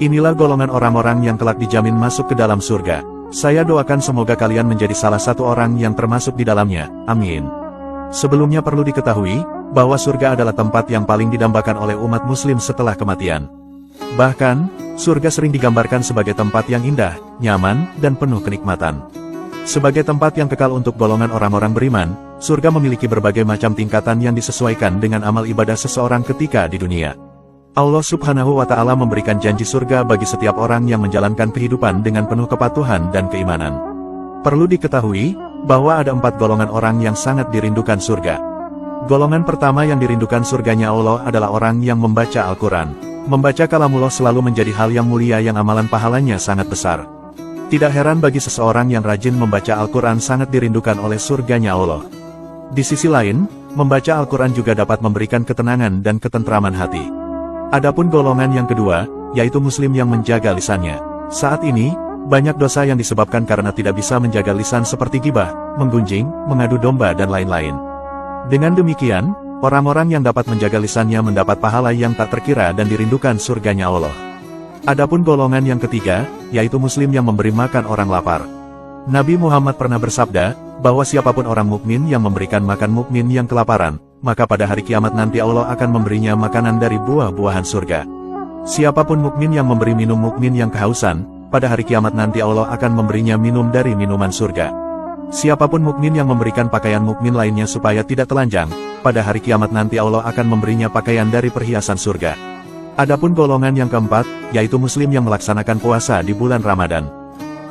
Inilah golongan orang-orang yang kelak dijamin masuk ke dalam surga. Saya doakan semoga kalian menjadi salah satu orang yang termasuk di dalamnya. Amin. Sebelumnya perlu diketahui, bahwa surga adalah tempat yang paling didambakan oleh umat muslim setelah kematian. Bahkan, surga sering digambarkan sebagai tempat yang indah, nyaman, dan penuh kenikmatan. Sebagai tempat yang kekal untuk golongan orang-orang beriman, surga memiliki berbagai macam tingkatan yang disesuaikan dengan amal ibadah seseorang ketika di dunia. Allah Subhanahu wa Ta'ala memberikan janji surga bagi setiap orang yang menjalankan kehidupan dengan penuh kepatuhan dan keimanan. Perlu diketahui, bahwa ada 4 golongan orang yang sangat dirindukan surga. Golongan pertama yang dirindukan surganya Allah adalah orang yang membaca Al-Quran. Membaca kalamullah selalu menjadi hal yang mulia yang amalan pahalanya sangat besar. Tidak heran bagi seseorang yang rajin membaca Al-Quran sangat dirindukan oleh surganya Allah. Di sisi lain, membaca Al-Quran juga dapat memberikan ketenangan dan ketentraman hati. Adapun golongan yang kedua, yaitu muslim yang menjaga lisannya. Saat ini, banyak dosa yang disebabkan karena tidak bisa menjaga lisan seperti ghibah, menggunjing, mengadu domba dan lain-lain. Dengan demikian, orang-orang yang dapat menjaga lisannya mendapat pahala yang tak terkira dan dirindukan surganya Allah. Adapun golongan yang ketiga, yaitu muslim yang memberi makan orang lapar. Nabi Muhammad pernah bersabda, bahwa siapapun orang mukmin yang memberikan makan mukmin yang kelaparan, maka pada hari kiamat nanti Allah akan memberinya makanan dari buah-buahan surga. Siapapun mukmin yang memberi minum mukmin yang kehausan, pada hari kiamat nanti Allah akan memberinya minum dari minuman surga. Siapapun mukmin yang memberikan pakaian mukmin lainnya supaya tidak telanjang, pada hari kiamat nanti Allah akan memberinya pakaian dari perhiasan surga. Adapun golongan yang keempat, yaitu muslim yang melaksanakan puasa di bulan Ramadan.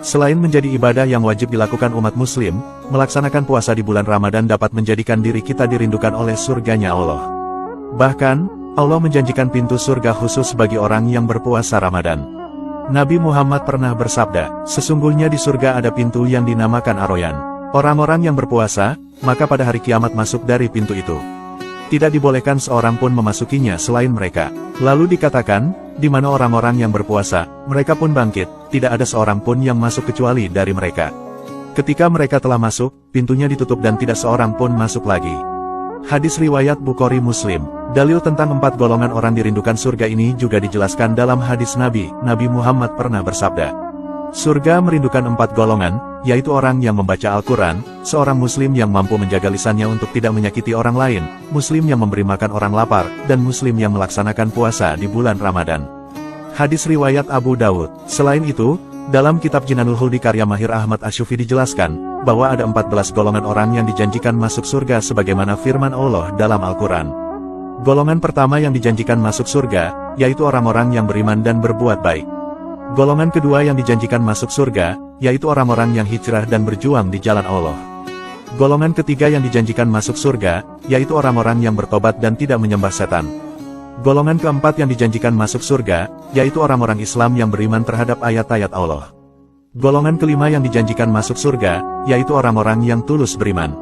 Selain menjadi ibadah yang wajib dilakukan umat muslim, melaksanakan puasa di bulan Ramadan dapat menjadikan diri kita dirindukan oleh surganya Allah. Bahkan, Allah menjanjikan pintu surga khusus bagi orang yang berpuasa Ramadan. Nabi Muhammad pernah bersabda, sesungguhnya di surga ada pintu yang dinamakan Ar-Rayyan. Orang-orang yang berpuasa, maka pada hari kiamat masuk dari pintu itu. Tidak dibolehkan seorang pun memasukinya selain mereka. Lalu dikatakan, di mana orang-orang yang berpuasa, mereka pun bangkit, tidak ada seorang pun yang masuk kecuali dari mereka. Ketika mereka telah masuk, pintunya ditutup dan tidak seorang pun masuk lagi. Hadis riwayat Bukhari Muslim. Dalil tentang 4 golongan orang dirindukan surga ini juga dijelaskan dalam hadis Nabi Muhammad pernah bersabda. Surga merindukan 4 golongan, yaitu orang yang membaca Al-Quran, seorang muslim yang mampu menjaga lisannya untuk tidak menyakiti orang lain, muslim yang memberi makan orang lapar, dan muslim yang melaksanakan puasa di bulan Ramadan. Hadis riwayat Abu Dawud. Selain itu, dalam kitab Jinanul Khuldi karya Mahir Ahmad Asyufi dijelaskan, bahwa ada 14 golongan orang yang dijanjikan masuk surga sebagaimana firman Allah dalam Al-Quran. Golongan pertama yang dijanjikan masuk surga, yaitu orang-orang yang beriman dan berbuat baik. Golongan kedua yang dijanjikan masuk surga, yaitu orang-orang yang hijrah dan berjuang di jalan Allah. Golongan ketiga yang dijanjikan masuk surga, yaitu orang-orang yang bertobat dan tidak menyembah setan. Golongan keempat yang dijanjikan masuk surga, yaitu orang-orang Islam yang beriman terhadap ayat-ayat Allah. Golongan kelima yang dijanjikan masuk surga, yaitu orang-orang yang tulus beriman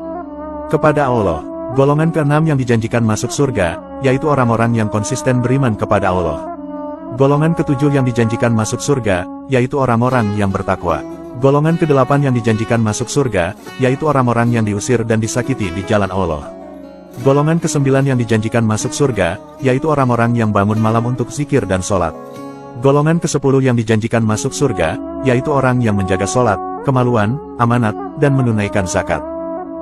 kepada Allah. Golongan keenam yang dijanjikan masuk surga, yaitu orang-orang yang konsisten beriman kepada Allah. Golongan ketujuh yang dijanjikan masuk surga, yaitu orang-orang yang bertakwa. Golongan kedelapan yang dijanjikan masuk surga, yaitu orang-orang yang diusir dan disakiti di jalan Allah. Golongan kesembilan yang dijanjikan masuk surga, yaitu orang-orang yang bangun malam untuk zikir dan sholat. Golongan ke-10 yang dijanjikan masuk surga, yaitu orang yang menjaga sholat, kemaluan, amanat, dan menunaikan zakat.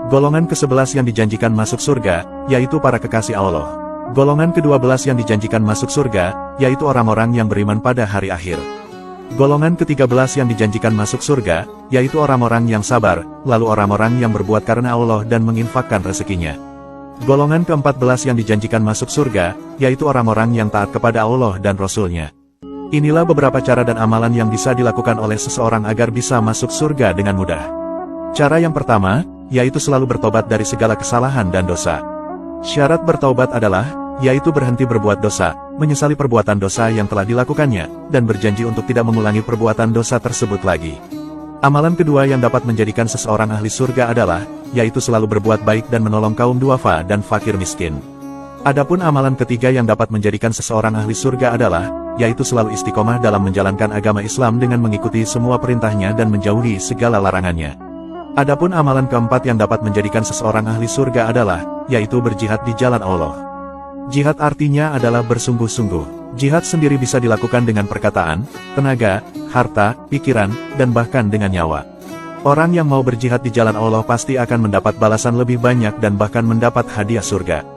Golongan ke-11 yang dijanjikan masuk surga, yaitu para kekasih Allah. Golongan ke-12 yang dijanjikan masuk surga, yaitu orang-orang yang beriman pada hari akhir. Golongan ke-13 yang dijanjikan masuk surga, yaitu orang-orang yang sabar, lalu orang-orang yang berbuat karena Allah dan menginfakkan rezekinya. Golongan ke-14 yang dijanjikan masuk surga, yaitu orang-orang yang taat kepada Allah dan Rasul-Nya. Inilah beberapa cara dan amalan yang bisa dilakukan oleh seseorang agar bisa masuk surga dengan mudah. Cara yang pertama, yaitu selalu bertobat dari segala kesalahan dan dosa. Syarat bertaubat adalah, yaitu berhenti berbuat dosa, menyesali perbuatan dosa yang telah dilakukannya, dan berjanji untuk tidak mengulangi perbuatan dosa tersebut lagi. Amalan kedua yang dapat menjadikan seseorang ahli surga adalah, yaitu selalu berbuat baik dan menolong kaum duafa dan fakir miskin. Adapun amalan ketiga yang dapat menjadikan seseorang ahli surga adalah, yaitu selalu istiqomah dalam menjalankan agama Islam dengan mengikuti semua perintahnya dan menjauhi segala larangannya. Adapun amalan keempat yang dapat menjadikan seseorang ahli surga adalah, yaitu berjihad di jalan Allah. Jihad artinya adalah bersungguh-sungguh. Jihad sendiri bisa dilakukan dengan perkataan, tenaga, harta, pikiran, dan bahkan dengan nyawa. Orang yang mau berjihad di jalan Allah pasti akan mendapat balasan lebih banyak dan bahkan mendapat hadiah surga.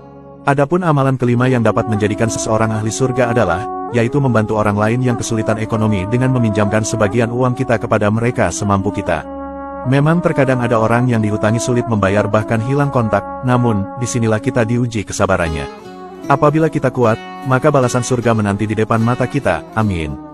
Adapun amalan kelima yang dapat menjadikan seseorang ahli surga adalah, yaitu membantu orang lain yang kesulitan ekonomi dengan meminjamkan sebagian uang kita kepada mereka semampu kita. Memang terkadang ada orang yang dihutangi sulit membayar bahkan hilang kontak, namun, disinilah kita diuji kesabarannya. Apabila kita kuat, maka balasan surga menanti di depan mata kita, amin.